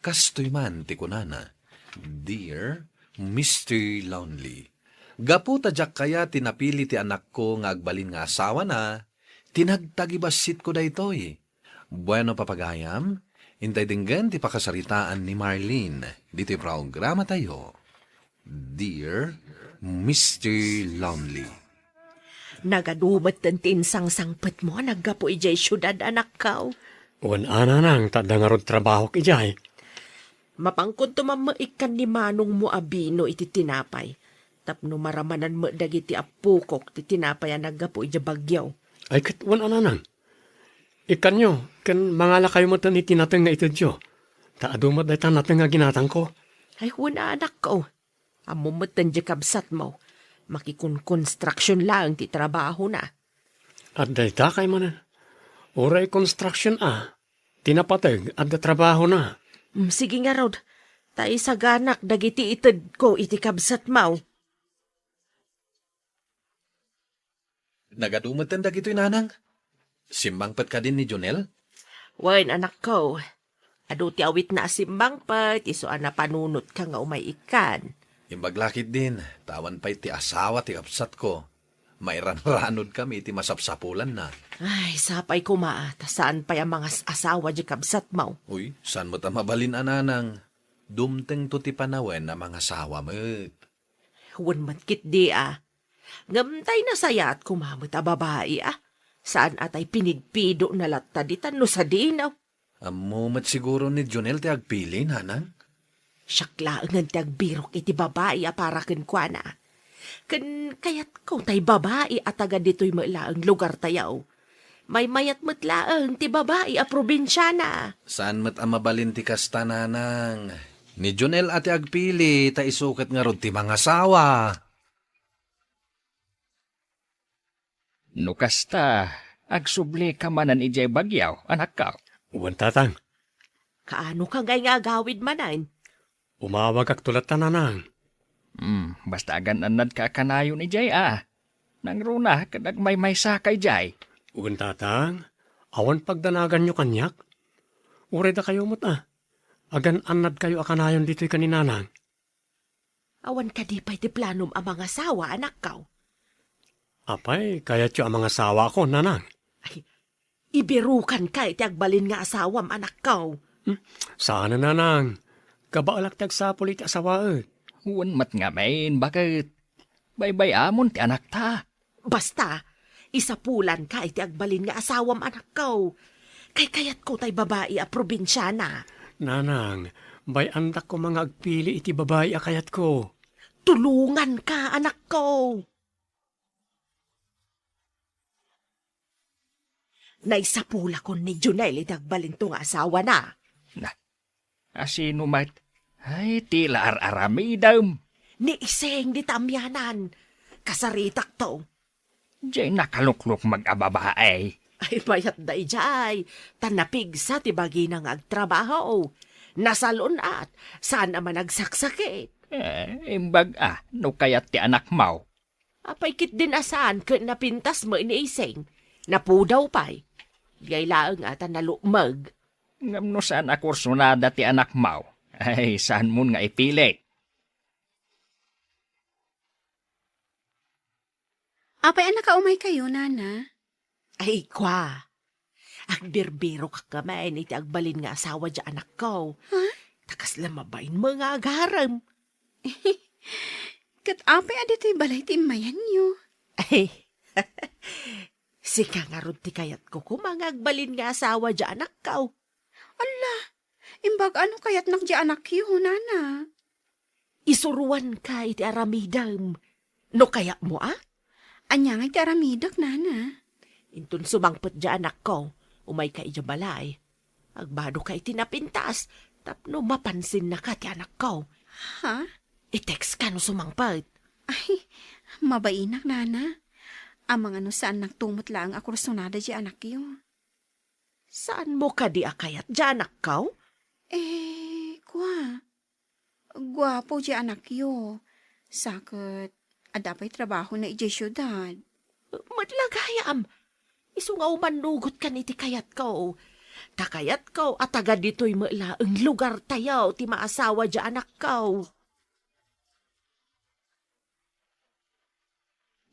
Kastoy man ti kunana. Dear Mr. Lonely. Gapo tadyak kaya tinapili ti anak ko nga agbalin nga asawa na. Tinagtagibasit ko daytoy. Bueno papagayam, intay dinggan ti pakasaritaan ni Marlene. Dito programa tayo. Dear Mr. Lonely. Nagadumat ng tinsang-sangpet mo, naggapo ijay syudad anak kao. Ana nang tadangarod trabaho kijay. Mapangkod tumamaikan ni Manong mo abino iti tinapay. Tapno maramanan mo dagiti apukok ti tinapay ang naggapo ijay bagyaw. Ay kat ana nang. Ikan nyo, kan mangala kayo mo tan itinatang nga itadyo. Taadumat day tanatang nga ginatang ko. Ay wala anak ko. Amo mo tan di kabsat mo. Makikun-construction lang ti trabaho na. At day takay mo na. Oray construction tinapatag at trabaho na. Sige nga Rod. Tayo sa ganak dagiti itad ko iti kabsat mo. Nagadumatan dagito'y nanang. Simbangpat ka din ni Jonel? Wen anak ko. Ado ti awit na simbangpat. Iso na panunot ka nga umay ikan. Imbaglakit din. Tawan pa'y ti asawa ti kapsat ko. Mairan-ranod kami ti masapsapulan na. Ay, sapay ko saan pa yung mga asawa di kabsat mo? Uy, saan mo ta mabalin ananang? Dumteng to ti panawen na mga asawa mo. Huwag matkit di Ngamtay na saya at kumamot babae Saan atay pinigpido na lataditan no sa dinaw? Amumat siguro ni Jonel ti agpili, nanang? Syaklaangan ti agbirok iti babae para kenkwa na. Kayat ko tay babae at agad dito'y malaang lugar tayaw. May mayat matlaang ti babae probinsya na. Saan mat amabalin ti kasta, nanang? Ni Jonel ati agpili, ta isukat nga rod ti mga asawa. No kasta, agsubli ka manan ijay bagyaw, anak ka. Uwan tatang. Kaano ka ngay nga gawid manan? Umawag ak tulat tananang. Basta agan anad ka kanayon ijay Nang runa, kadag may sakay jay. Uwan tatang, awan pagdanagan nyo kanyak. Uray da kayo mo't Agan anad kayo akanayon dito'y kaninanang. Awan ka di pa'y ti planom ang mga sawa, anak kaw. Apay, kaya tiyo ang mga asawa ko, nanang. Ay, ibirukan ka iti agbalin nga asawam, anak kaw. Sana, nanang. Kabaalak tagsapol iti asawa. Huwan mat nga main, bakit? Baybay amon ti anak ta. Basta, isapulan ka iti agbalin nga asawam, anak kaw. Kayat ko tay babae probinsya na. Nanang, bay andak ko mga agpili iti babae kayat ko. Tulungan ka, anak ko. Naisapula ko ni Junel itagbalin tong asawa na. Asino mat? Ay, tila ar-aramidam. Ni iseng di tamyanan. Kasaritak to. Diyay nakalukluk mag-ababaay. Ay, bayat da ijay. Tanapig sa tibagi ng agtrabaho. Nasalon at saan naman nagsaksakit. Imbag no kayat ti anak mau. Apay kit din asan kung napintas mo ni iseng. Napudaw pa'y. Gaylaang ata nalumag. Ngam no saan akursunada ti anak mau. Ay, saan mo nga ipilit? Apay anak umay kayo, nana? Ay, kwa. Agbirbiro ka kamay ni agbalin nga asawa dya anak ko. Huh? Takas lamabain mga agaram. Kat apay adito'y balay ti mayan nyo. Ay, sika nga ron ti kayat ko kumangagbalin nga asawa dya anak ko. Ala, imbag ano kayat nak dya anak yun, nana? Isuruan ka iti aramidam. No kaya mo Anya nga iti aramidak, nana. Intun sumangpot dya anak ko, umay ka iti balay. Agbado ka iti napintas, tapno mapansin na ka ti anak ko. Ha? I-text ka no sumangpot. Ay, mabainak, nana. Amang ano saan nagtumot lang ako rasunada di anak yo. Saan mo ka di akayat dyan, akaw? Gwapo di anak yo. Sakit, adapay trabaho na iji syudad. Madlagayam. Iso nga umanugot ka ni ti kayat ko. Takayat ko at taga dito'y ang lugar tayaw ti maasawa di anak ko.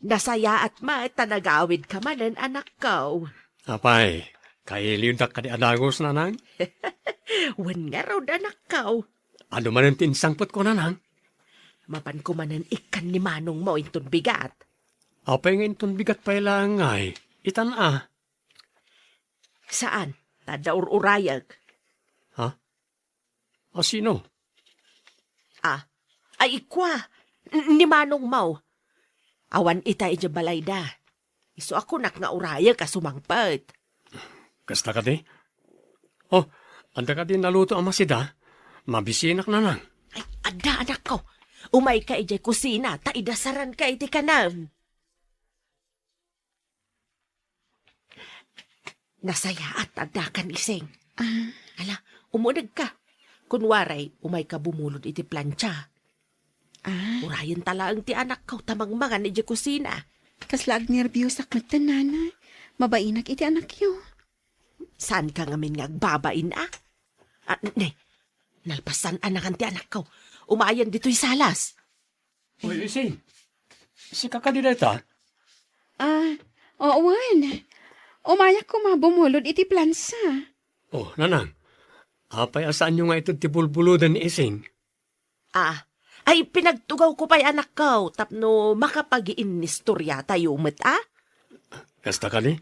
Nasaya at tanagawid ka manan anak ko. Apay, kailiuntak ka di adagos, nanang? Wan nga raw anak ko. Ano man ang tinsangpot ko, nanang? Mapan ko manan ikan ni manong mo intun bigat. Apay nga itong bigat pa ilang ay. Itan Saan? Tadaur-urayag. Ha? Sino? Ay ikwa. Ni manong mo. Awan ita ija balayda. Iso ako nga urayag ka sumangpet. Kasta ka di? Oh, anda ka di naluto ang masida. Mabisinak na lang. Ay, ada anak ko. Umay ka ijay kusina, taidasaran ka iti kanam. Nasaya at ada kan iseng. Ala, umudag ka. Kunwaray, umay ka bumulod iti plancha. Urayan talaang ti anak ko tamang mga ni iti kusina. Kaslag nervyos akmat tanana. Mabainak iti anak yo. Saan ka ngamin nga agbabain nalpasan anakan ti anak ko. Umayan dito'y salas. Uy, Ising. Si kakadideta? Owan. Umayak ko mabumulod iti plansa. Oh, nanang. Apay asaan nyo nga ito tibulbuludan ni Ising? Ay pinagtugaw ko pa'y anak ko tapno makapag-iinistorya tayo Kasta ka ni?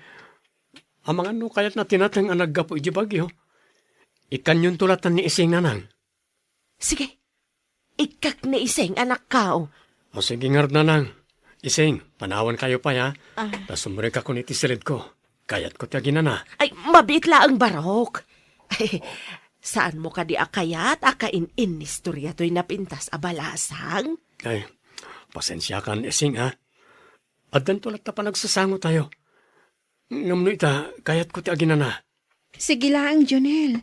Amang ano kayat na tinatang anagga po iji bagyo? Ikan yung tulatan ni Ising, nanang. Sige, ikak ni Ising anak ko. O sige nga nanang. Ising, panawan kayo pa ya. Tas sumuri ka kun iti silid ko. Kayat ko tiyagin na. Ay, mabitla ang barok. Ay, saan mo ka di akayat? Akain-in istorya to'y napintas abalasang? Ay, pasensya kan Ising ha. At danto lahat pa nagsasango tayo. Ngamno ita, kayat ko tiyagin na. Sige lang, Jonel.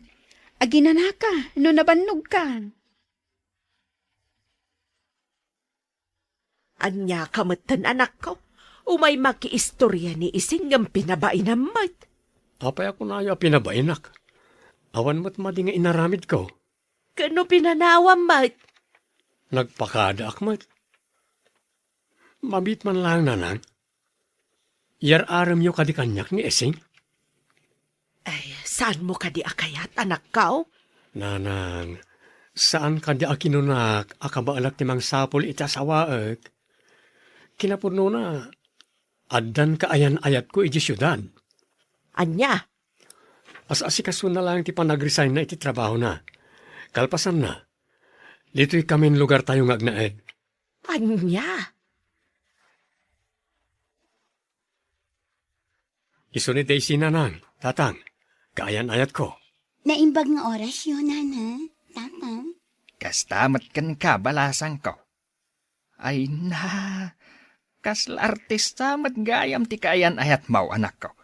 Aginana ka, no nabannog ka. Anya kamatan anak ko. Umay makiistorya ni Ising ng pinabain na mat. Apay ako na ayo pinabainak. Awan mo't madi nga inaramid ko. Kano pinanawam mat? Nagpakada akmat. Mabit man lang nanang. Yar aram yo kadi kanyak ni Ising. Ay, saan mo kadi akayat anak ko? Nanang, saan kadi akinunak akabaalak timang sapol itasawaek? Kinapurno na, addan kaayan-ayat ko iti syudad. Anya? As-asikaso na lang ti panag-resign na iti trabaho na. Kalpasan na, dito'y kamin lugar tayo ngagnaed. Anya? Isunod ay sinanang, tatang, kaayan-ayat ko. Naimbag nga oras yun, nana, tatang. Kastamat kan ka, balasang ko. Ay kasla artista mat gayam ti kayan ayat mau anak ko.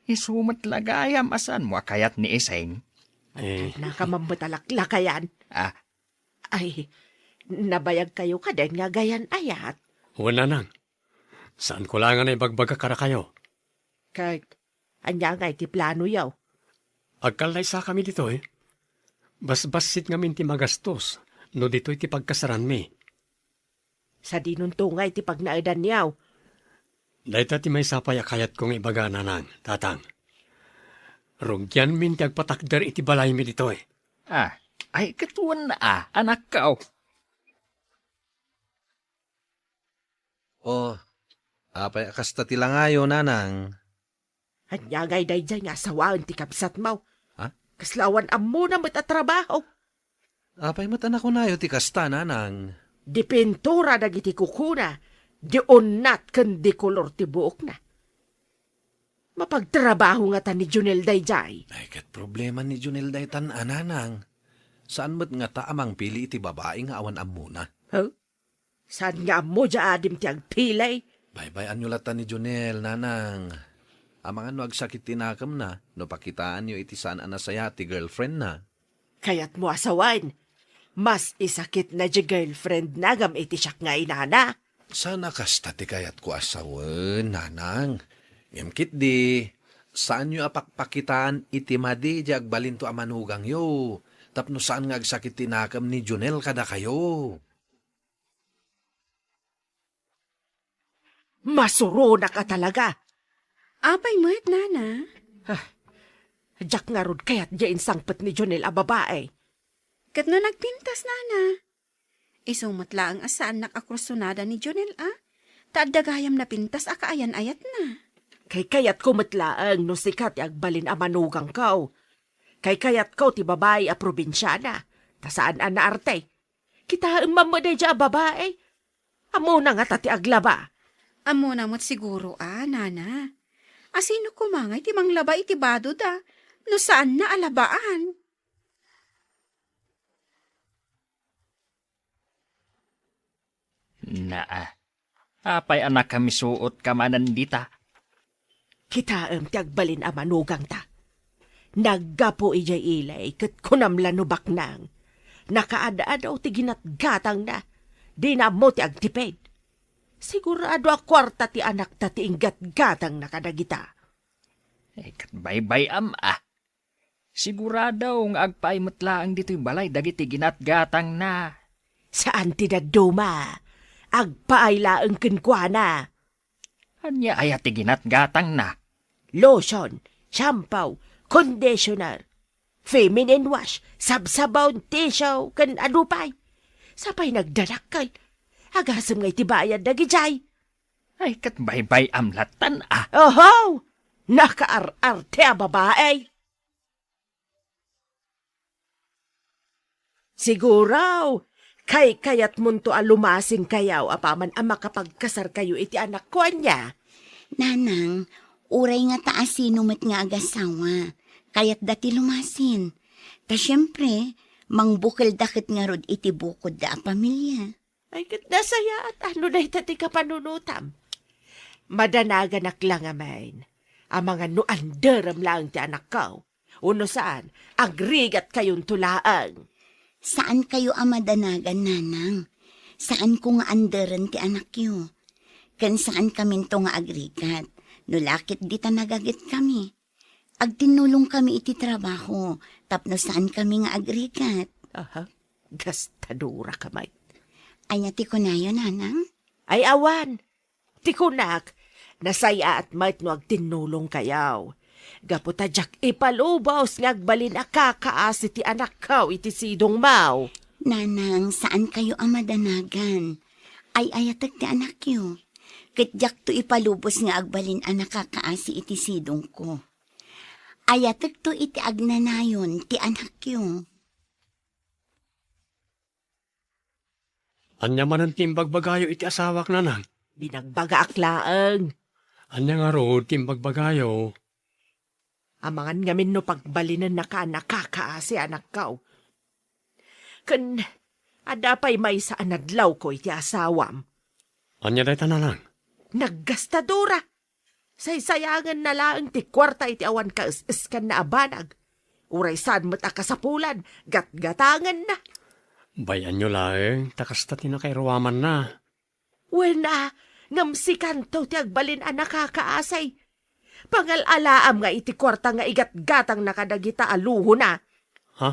Isumat lagayam asan mo kayat ni Ising. Nakamambutalaklakayan. Ay, nabayag kayo ka din nga gayan ayat. Wala nang. Saan ko lang na ibagbaga kara kayo? Kag, anya nga iti plano yaw. Agkalay sa kami dito Basbasit ngamin ti magastos, no dito iti pagkasaran mi. Sa dinuntungay ti pagnaidan yaw. Dahita ti may sapay akayat kong ibaga nanang, tatang. Rugyan min ti agpatakder iti balay mi dito Ay katuan na anak ka. Apay akasta ti langayo, nanang. Anya ngay dayjay nga sawaan ti kapsat mo. Ha? Kaslawan amo na matatrabaho. Apay matanak ko nayo ti kasta, nanang. Di pintura dagiti kukuna. Di unat kan di kolor ti buok na. Mapagtrabaho nga ta ni Junel dayjay. Ay, kat problema ni Junel daytan, nanang. Saan mo't nga ta amang pili iti babae nga awan amuna? Saan nga mo dya adim ti agpilay? Baybayan nyo latan ni Jonel, nanang. Amangan no agsakit tinakam na, no pakitaan nyo iti saan anasaya ti girlfriend na. Kayat mo asawan. Mas isakit na di girlfriend na gam iti siyak nga inana. Sana kasta ti kayat ko asawan, nanang. Yamkit di, saan nyo apakpakitaan iti madi di agbalin to amanugang yo. Tapno saan nga agsakit tinakam ni Jonel kada kayo. Masuro na ka talaga. Apay mo't, nana. Jack nga rod kayat diyan sangpet ni Jonel a babae. Kat no nagpintas, nana. Isumat lang asaan nakakrusunada ni Jonel, Taadagayam na pintas akaayan-ayat na. Kay kayat ko matlaang no sikat agbalin a manugang kaw. Kay kayat ko ti babae a probinsyana. Ta saan an naarte. Kita ang mamaday a babae. Amo na nga tati aglaba. Amo na mo't siguro, nana. Asino kumangay ti manglaba iti bado da, no saan na alabaan? Apay anak kami suot ka manandita. Kita ti agbalin a manugang ta. Naggapo ijay ilay kat kunamla no baknang. Nakaadaadaw ti ginatgatang na. Di na mo ti agtipid. Sigurado a kwarta ti anak ta ti inggat-gatang nakadagita. Kat baybay Sigurado nga agpaimatlaang dito'y balay dagiti ginatgatang na. Saan ti daduma? Agpaaylaang kenkwana. Anya ay ti ginatgatang na. Lotion, shampoo, conditioner, feminine wash, sabsabaw, tissue, kan adupay. Sapay nagdadakal. Agasam nga itibayad na gijay. Ay kat baybay amlatan Oho! Nakaar-arte a babae. Siguraw, kay kayat munto a lumasing kayaw apaman ang makapagkasar kayo iti anak ko niya. Nanang, uray nga taasino met nga agasawa. Kayat dati lumasin. Ta syempre, mangbukal dakit nga rod iti bukod da a pamilya. Ay, kat nasaya at ano na itati ka panunutam. Madanagan lang amain. Ang mga nuandaram lang ti anak ko. Uno saan, agrigat kayong tulaang. Saan kayo amadanagan, nanang? Saan ko nga andaran ti anak yo? Kan saan kami to nga agrigat? Nulakit di ta nagagit kami. Agtinulong kami iti trabaho. Tapno saan kami nga agrigat? Gastadura kamay. Anya ti kunayo, nanang? Ay awan, ti kunak, nasaya at mait no agtinulong kayaw. Gaputa jak ipalubaws ngagbalin a kakaasi ti anak kaw iti sidong mau. Nanang, saan kayo amadanagan? Ay ayatag ti anak yo. Katjak to ipalubos nga agbalin a nakakaasi iti sidong ko. Ayatag to iti agnanayon ti anak yo. Anya man ang timbagbagayo iti asawak nanang. Binagbaga aklaang. Anya nga rod timbagbagayo. Amangan ngamin no pagbalinan na ka nakakaasi anak kaw. Kan, adapay may sa anadlaw ko iti asawam. Anya day tananang? Naggastadura. Saysayangan na lang ti kwarta iti awan ka iskan na abanag. Uray saan mo't akasapulan, gatgatangan na. Bayan nyo lang, takasta tinakairuaman na. Wena, ngamsikan to ti agbalin a nakakaasay. Pangalalaam nga iti kwarta nga igat-gatang nakadagita aluho na. Ha?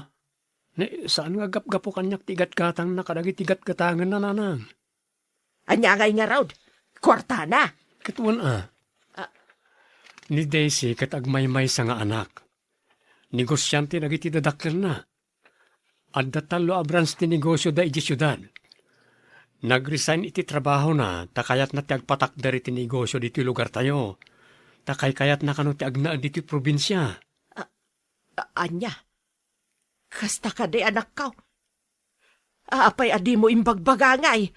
Saan nga gap-gapo kanyak tigat-gatang nakadagit tigat-gatangan na nanang? Anya ngay nga raw, kwarta na. Katuan Ni Daisy kat agmaymay sa nga anak. Negosyante nagiti dadakkel na. At datalo abrans ti negosyo da iti syudad. Nag-resign iti trabaho na, takayat na ti agpatak dari ti negosyo diti lugar tayo. Takay-kayat na kano ti agna diti probinsya. Anya, kasta ka de anak kaw. Apay adi mo imbagbagangay.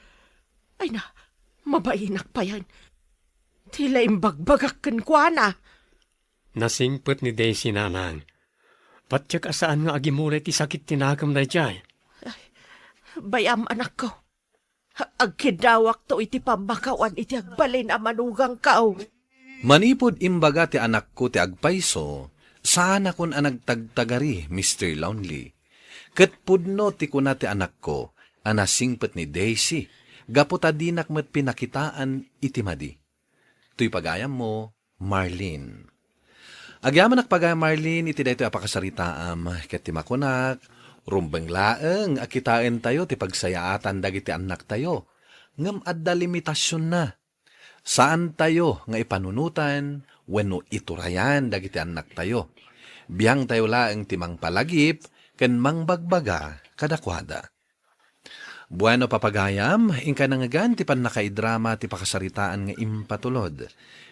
Ay na, mabainak pa yan. Tila imbagbagak kenkwana. Nasingpet ni Daisy nanang. Patyak asaan nga agimulay ti sakit tinagam na jay. Bayam anak ko. Agkidawak to iti pambakawan iti agbalin a manugang kao. Manipod imbaga ti anak ko ti agpayso, sana kun anagtagtagari, Mr. Lonely. Ket pudno ti kuna ti anak ko, anasingpet ni Daisy, gaputa dinak met pinakitaan iti madi. Tuy pagayam mo, Marlene. Agyaman pagayam Marlene, iti daytoy apakasaritaam, ket ti makunak, rumbeng laeng, akitain tayo ti pagsayaatan dagiti anak tayo. Ngem adda limitasyon na. Saan tayo nga ipanunutan, wenno iturayan dagiti anak tayo. Biyang tayo laeng timang palagip, ken mangbagbaga kadakwada. Bueno papagayam, ingka nangagan ti panakaidrama ti pakasaritaan nga impatulod.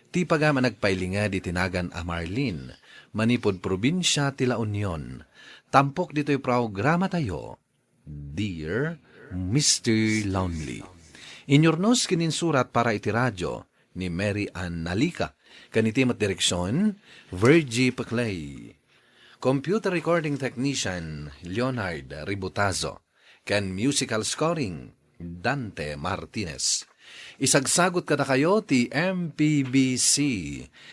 Ti pagama nagpailinga di tinagan a Marlene, manipod probinsya ti La Union. Tampok dito'y programa tayo, Dear Mr. Lonely. Inyornos kininsurat para iti radyo ni Mary Ann Nalika, kanitimat direksyon, Virgie Paclay. Computer recording technician, Leonard Ributazo. Kan musical scoring, Dante Martinez. Isagsagot kada kayo ti MPBC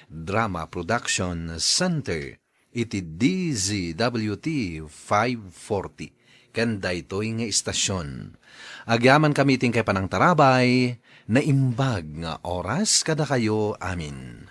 Drama Production Center, iti DZWT 540. Kanda ito'y nga istasyon. Agyaman kami ting kay panang tarabay, na imbag nga oras kada kayo amin.